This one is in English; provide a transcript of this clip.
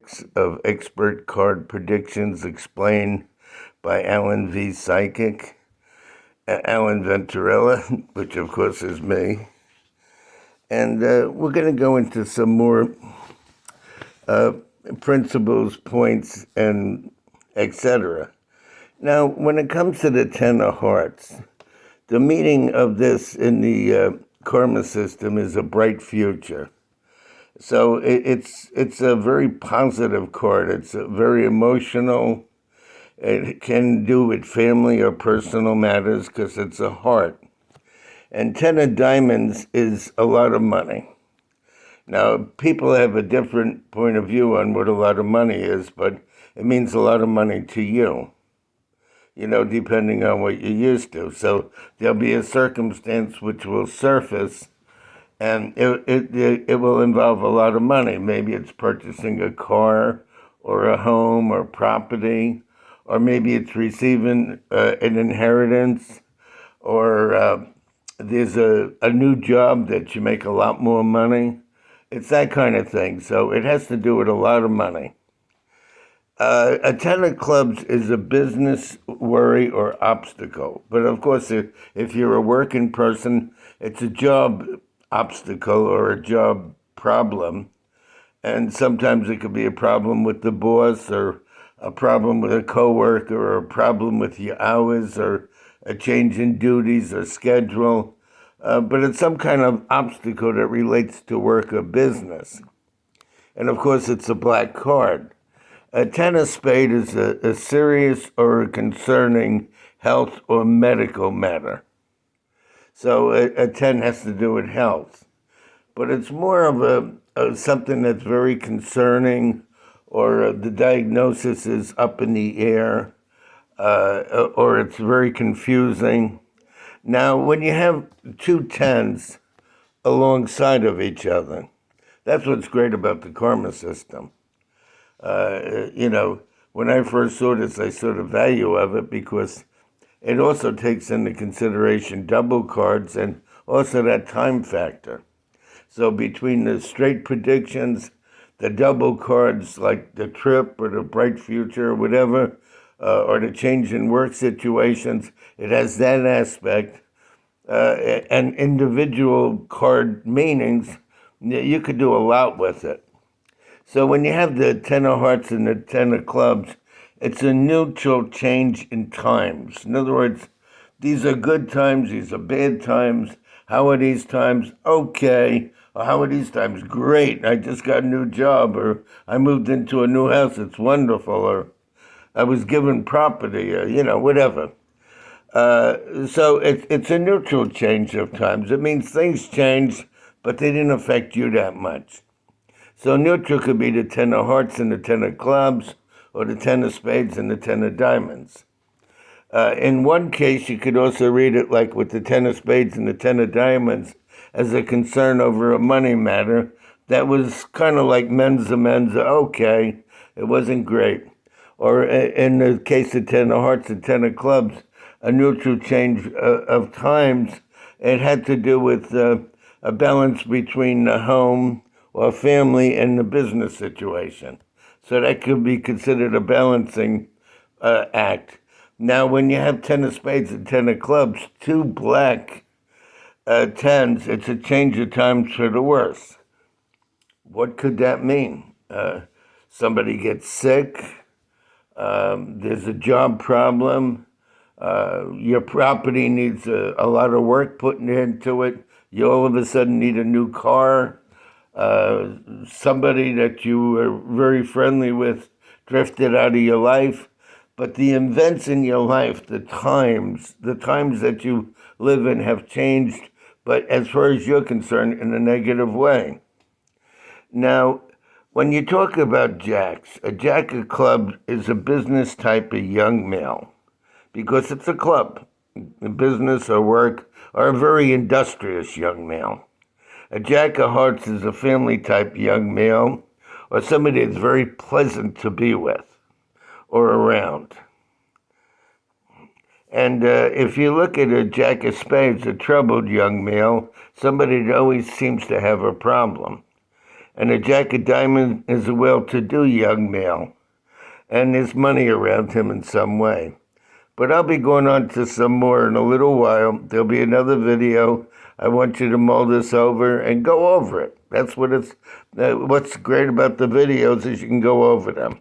6 of Expert Card Predictions Explained by Alan Vee Psychic, Alan Venturella, which of course is me. And we're going to go into some more principles, points, and etc. Now, when it comes to the Ten of Hearts, the meaning of this in the karma system is a bright future. So it's a very positive card. It's very emotional. It can do with family or personal matters because it's a heart. And Ten of Diamonds is a lot of money. Now, people have a different point of view on what a lot of money is, but it means a lot of money to you, depending on what you're used to. So there'll be a circumstance which will surface, and it will involve a lot of money. Maybe it's purchasing a car or a home or property, or maybe it's receiving an inheritance, or there's a new job that you make a lot more money. It's that kind of thing. So it has to do with a lot of money. A Ten of Clubs is a business worry or obstacle. But of course, if you're a working person, it's a job obstacle or a job problem. And sometimes it could be a problem with the boss, or a problem with a coworker, or a problem with your hours, or a change in duties or schedule. But it's some kind of obstacle that relates to work or business. And of course, it's a black card. A Ten of Spades is a serious or a concerning health or medical matter. So a 10 has to do with health. But it's more of something that's very concerning, or the diagnosis is up in the air, or it's very confusing. Now, when you have two tens alongside of each other, that's what's great about the karma system. When I first saw this, I saw the value of it because it also takes into consideration double cards and also that time factor. So between the straight predictions, the double cards like the trip or the bright future or whatever, or the change in work situations, it has that aspect. And individual card meanings, you could do a lot with it. So when you have the Ten of Hearts and the Ten of Clubs, it's a neutral change in times. In other words, these are good times, these are bad times. How are these times? Okay. Or how are these times? Great. I just got a new job, or I moved into a new house. It's wonderful. Or I was given property, or, whatever. So it's a neutral change of times. It means things changed, but they didn't affect you that much. So neutral could be the Ten of Hearts and the Ten of Clubs, or the Ten of Spades and the Ten of Diamonds. In one case, you could also read it like with the Ten of Spades and the Ten of Diamonds as a concern over a money matter that was kind of like mensa, okay, it wasn't great. Or in the case of Ten of Hearts and Ten of Clubs, a neutral change of times, it had to do with a balance between the home or family and the business situation. So that could be considered a balancing act. Now, when you have Ten of Spades and Ten of Clubs, two black tens, it's a change of times for the worse. What could that mean? Somebody gets sick. There's a job problem. Your property needs a lot of work put into it. You all of a sudden need a new car. Somebody that you were very friendly with drifted out of your life. But the events in your life, the times that you live in have changed, but as far as you're concerned, in a negative way. Now, when you talk about jacks, a jack of clubs is a business type of young male because it's a club. Business or work, or a very industrious young male. A jack of hearts is a family type young male, or somebody that's very pleasant to be with or around. And if you look at a jack of spades, a troubled young male, somebody that always seems to have a problem. And a Jack of Diamonds is a well-to-do young male, and there's money around him in some way. But I'll be going on to some more in a little while. There'll be another video. I want you to mull this over and go over it. That's what what's great about the videos is you can go over them.